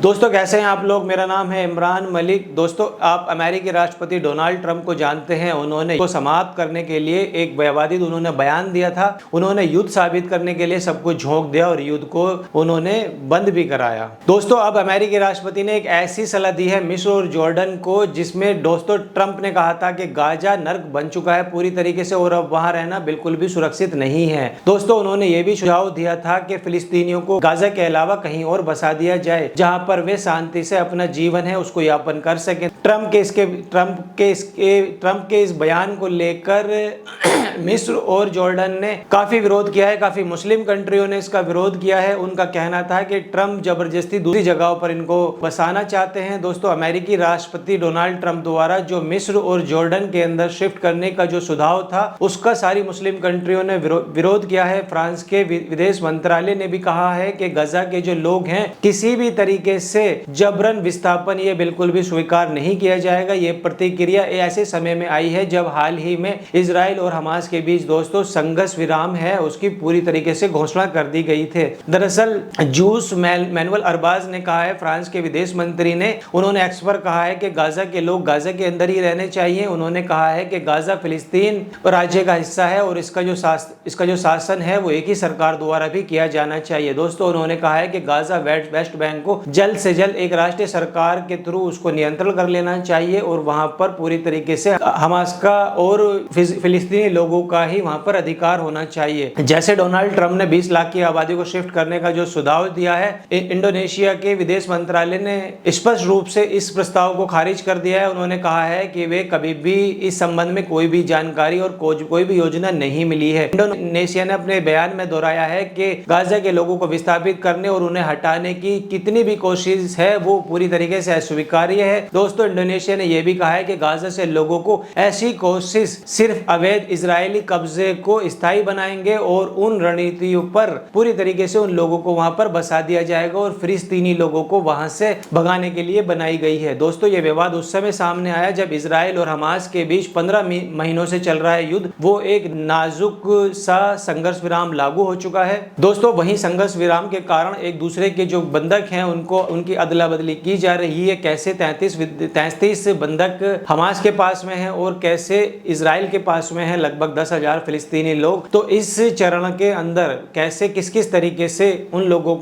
दोस्तों कैसे हैं आप लोग। मेरा नाम है इमरान मलिक। दोस्तों आप अमेरिकी राष्ट्रपति डोनाल्ड ट्रंप को जानते हैं। उन्होंने को समाप्त करने के लिए एक विवादित उन्होंने बयान दिया था। उन्होंने युद्ध साबित करने के लिए सबको झोंक दिया और युद्ध को उन्होंने बंद भी कराया। दोस्तों अब अमेरिकी राष्ट्रपति ने एक ऐसी सलाह दी है मिस्र और जॉर्डन को, जिसमें दोस्तों ट्रंप ने कहा था कि गाजा नर्क बन चुका है पूरी तरीके से और अब वहां रहना बिल्कुल भी सुरक्षित नहीं है। दोस्तों उन्होंने ये भी सुझाव दिया था कि फिलिस्तीनियों को गाजा के अलावा कहीं और बसा दिया जाए जहां पर वे शांति से अपना जीवन है उसको यापन कर सकें। ट्रंप के इस बयान को लेकर मिस्र और जॉर्डन ने काफी विरोध किया है। काफी मुस्लिम कंट्रियों ने इसका विरोध किया है। उनका कहना था कि ट्रंप जबरदस्ती दूसरी जगहों पर इनको बसाना चाहते हैं। दोस्तों अमेरिकी राष्ट्रपति डोनाल्ड ट्रंप द्वारा जो मिस्र और जॉर्डन के अंदर शिफ्ट करने का जो सुझाव था उसका सारी मुस्लिम कंट्रियों ने विरोध किया है। फ्रांस के विदेश मंत्रालय ने भी कहा है कि गजा के जो लोग हैं किसी भी तरीके से जबरन विस्थापन ये बिल्कुल भी स्वीकार नहीं किया जाएगा। ये प्रतिक्रिया ऐसे समय में आई है जब हाल ही में इजराइल और हमास के बीच दोस्तों संघर्ष विराम है उसकी पूरी तरीके से घोषणा कर दी गई थी। दरअसल जूस मैनुअल अरबाज ने कहा है, फ्रांस के विदेश मंत्री ने, उन्होंने एक्स पर कहा है कि गाजा के लोग गाजा के अंदर ही रहने चाहिए। उन्होंने कहा है कि गाजा फिलिस्तीन राज्य का हिस्सा है और इसका जो शासन है वो एक ही सरकार द्वारा भी किया जाना चाहिए। दोस्तों उन्होंने कहा है कि गाजा वेस्ट बैंक को जल्द से जल्द एक राष्ट्रीय सरकार के थ्रू उसको नियंत्रण कर लेना चाहिए और वहां पर पूरी तरीके से हमास का और फिलिस्तीनी लोगों का ही वहां पर अधिकार होना चाहिए। जैसे डोनाल्ड ट्रंप ने 20 लाख की आबादी को शिफ्ट करने का जो सुझाव दिया है, इंडोनेशिया के विदेश मंत्रालय ने स्पष्ट रूप से इस प्रस्ताव को खारिज कर दिया है। उन्होंने कहा है कि वे कभी भी इस संबंध में कोई भी जानकारी और कोई भी योजना नहीं मिली है। इंडोनेशिया ने अपने बयान में दोहराया है कि गाजा के लोगों को विस्थापित करने और उन्हें हटाने की कितनी भी कोशिश है वो पूरी तरीके से अस्वीकार्य है। दोस्तों इंडोनेशिया ने यह भी कहा है कि गाजा से लोगों को ऐसी कोशिश सिर्फ अवैध इजरायली कब्जे को स्थायी बनाएंगे और उन रणनीतियों पर पूरी तरीके से उन लोगों को वहां पर बसा दिया जाएगा और फिलिस्तीनी लोगों को वहां से भगाने के लिए बनाई गई है। दोस्तों ये विवाद उस समय सामने आया जब इजराइल और हमास के बीच 15 महीनों से चल रहा है युद्ध, वो एक नाजुक सा संघर्ष विराम लागू हो चुका है। दोस्तों वहीं संघर्ष विराम के कारण एक दूसरे के जो बंधक हैं उनकी अदला बदली की जा रही है। कैसे 33 बंधक हमास के पास में हैं और कैसे इजराइल के पास में हैं लगभग 10,000 फिलिस्तीनी लोग। तो इस चरण के अंदर कैसे किस तरीके से उन लोगों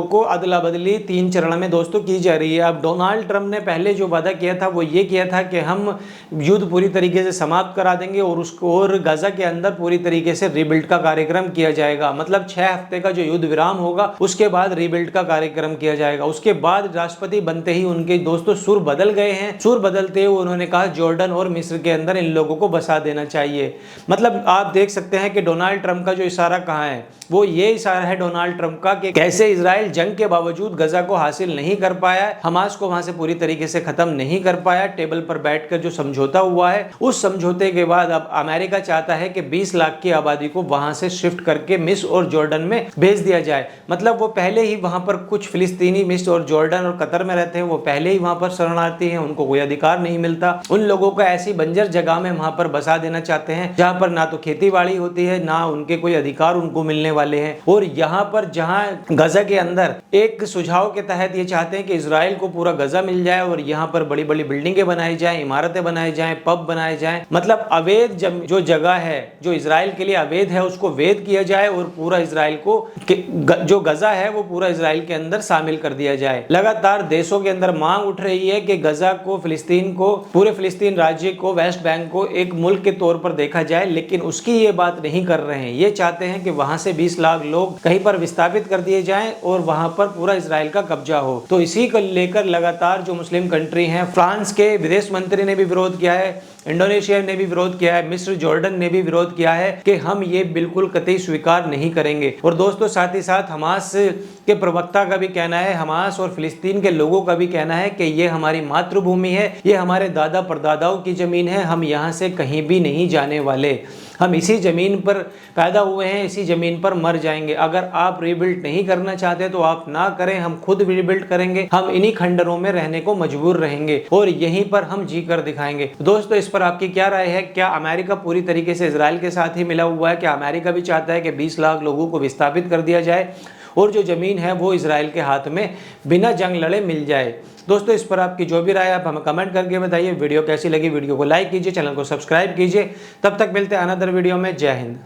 को अदला बदली 3 चरण में दोस्तों की जा रही है। अब डोनाल्ड ट्रंप ने पहले जो वादा किया था वो ये किया था कि हम युद्ध पूरी तरीके से समाप्त करा देंगे और उसको और गाजा के अंदर पूरी तरीके से रीबिल्ड का कार्यक्रम किया जाएगा। मतलब 6 हफ्ते का जो युद्ध विराम होगा उसके बाद रीबिल्ड का कार्यक्रम किया जाएगा। उसके बाद राष्ट्रपति बनते ही उनके दोस्तों सुर बदल गए हैं। सुर बदलते हुए उन्होंने कहा जॉर्डन और मिस्र के अंदर इन लोगों को बसा देना चाहिए। मतलब आप देख सकते हैं कि डोनाल्ड ट्रंप का जो इशारा कहाँ है, वो ये इशारा है डोनाल्ड ट्रंप का कि कैसे इजराइल जंग के बावजूद गजा को हासिल नहीं कर पाया है, हमास को वहां से पूरी तरीके से खत्म नहीं कर पाया। टेबल पर बैठकर जो समझौता हुआ है उस समझौते के बाद अब अमेरिका चाहता है कि 20 लाख की आबादी को वहां से शिफ्ट करके मिस्र और जॉर्डन में भेज दिया जाए। मतलब वो पहले ही वहां पर कुछ फिलिस्तीनी मिस्र और जॉर्डन और कतर में रहते हैं, वो पहले ही वहां पर शरणार्थी हैं, उनको कोई अधिकार नहीं मिलता। उन लोगों को ऐसी बंजर जगह में वहां पर बसा देना चाहते हैं जहां पर ना तो खेती बाड़ी होती है ना उनके कोई अधिकार उनको मिलने वाले हैं। और यहाँ पर जहां गजा के अंदर एक सुझाव के तहत ये चाहते हैं कि इजराइल को पूरा गजा मिल जाए और यहाँ पर बड़ी बड़ी बिल्डिंगें बनाई जाएं, इमारतें बनाई जाएं, पब बनाए जाएं। मतलब अवैध जो जगह है जो इजराइल के लिए अवैध है उसको वैध किया जाए और पूरा इजराइल को जो गजा है वो पूरा इजराइल के अंदर शामिल कर दिया जाए। लगातार देशों के अंदर मांग उठ रही है कि गजा को, फिलिस्तीन को, पूरे फिलिस्तीन राज्य को, वेस्ट बैंक को एक मुल्क के तौर पर देखा जाए, लेकिन उसकी ये बात नहीं कर रहे हैं। ये चाहते हैं कि वहां से 20 लाख लोग कहीं पर विस्थापित कर दिए जाएं और वहां पर पूरा इजराइल का कब्जा हो। तो इसी को लेकर लगातार जो मुस्लिम कंट्री हैं, फ्रांस के विदेश मंत्री ने भी विरोध किया है, इंडोनेशिया ने भी विरोध किया है, मिस्र जॉर्डन ने भी विरोध किया है कि हम ये बिल्कुल कतई स्वीकार नहीं करेंगे। और दोस्तों साथ ही साथ हमास के प्रवक्ता का भी कहना है, हमास और फिलिस्तीन के लोगों का भी कहना है कि ये हमारी मातृभूमि है, ये हमारे दादा परदादाओं की जमीन है, हम यहाँ से कहीं भी नहीं जाने वाले, हम इसी जमीन पर पैदा हुए हैं, इसी जमीन पर मर जाएंगे। अगर आप रीबिल्ड नहीं करना चाहते तो आप ना करें, हम खुद रीबिल्ड करेंगे, हम इन्हीं खंडरों में रहने को मजबूर रहेंगे और यहीं पर हम जी कर दिखाएंगे। दोस्तों इस पर आपकी क्या राय है? क्या अमेरिका पूरी तरीके से इजराइल के साथ ही मिला हुआ है? क्या अमेरिका भी चाहता है कि 20 लाख लोगों को विस्थापित कर दिया जाए और जो ज़मीन है वो इसराइल के हाथ में बिना जंग लड़े मिल जाए। दोस्तों इस पर आपकी जो भी राय आप हमें कमेंट करके बताइए। वीडियो कैसी लगी, वीडियो को लाइक कीजिए, चैनल को सब्सक्राइब कीजिए। तब तक मिलते हैं अनदर वीडियो में। जय हिंद।